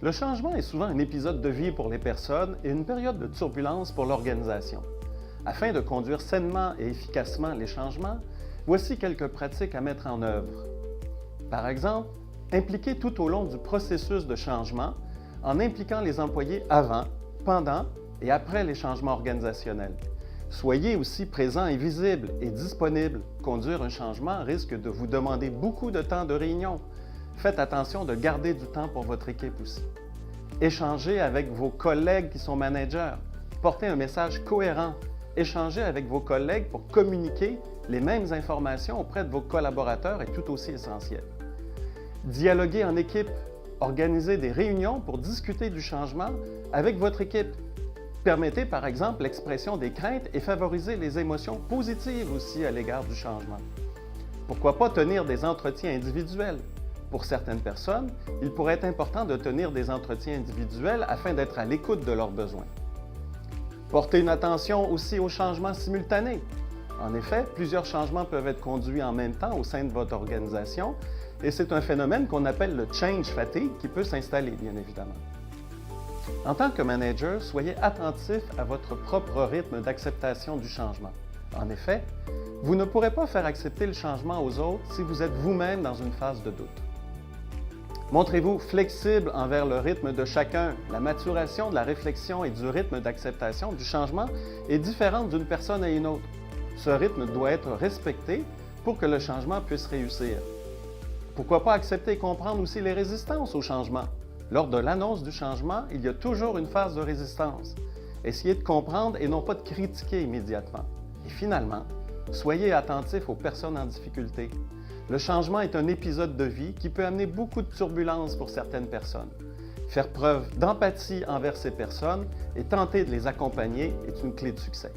Le changement est souvent un épisode de vie pour les personnes et une période de turbulence pour l'organisation. Afin de conduire sainement et efficacement les changements, voici quelques pratiques à mettre en œuvre. Par exemple, impliquez tout au long du processus de changement en impliquant les employés avant, pendant et après les changements organisationnels. Soyez aussi présent et visible et disponible. Conduire un changement risque de vous demander beaucoup de temps de réunion. Faites attention de garder du temps pour votre équipe aussi. Échangez avec vos collègues qui sont managers. Portez un message cohérent. Échanger avec vos collègues pour communiquer les mêmes informations auprès de vos collaborateurs est tout aussi essentiel. Dialoguer en équipe. Organisez des réunions pour discuter du changement avec votre équipe. Permettez par exemple l'expression des craintes et favorisez les émotions positives aussi à l'égard du changement. Pourquoi pas tenir des entretiens individuels? Pour certaines personnes, il pourrait être important de tenir des entretiens individuels afin d'être à l'écoute de leurs besoins. Portez une attention aussi aux changements simultanés. En effet, plusieurs changements peuvent être conduits en même temps au sein de votre organisation et c'est un phénomène qu'on appelle le change fatigue qui peut s'installer, bien évidemment. En tant que manager, soyez attentif à votre propre rythme d'acceptation du changement. En effet, vous ne pourrez pas faire accepter le changement aux autres si vous êtes vous-même dans une phase de doute. Montrez-vous flexible envers le rythme de chacun. La maturation de la réflexion et du rythme d'acceptation du changement est différente d'une personne à une autre. Ce rythme doit être respecté pour que le changement puisse réussir. Pourquoi pas accepter et comprendre aussi les résistances au changement? Lors de l'annonce du changement, il y a toujours une phase de résistance. Essayez de comprendre et non pas de critiquer immédiatement. Et finalement, soyez attentif aux personnes en difficulté. Le changement est un épisode de vie qui peut amener beaucoup de turbulences pour certaines personnes. Faire preuve d'empathie envers ces personnes et tenter de les accompagner est une clé de succès.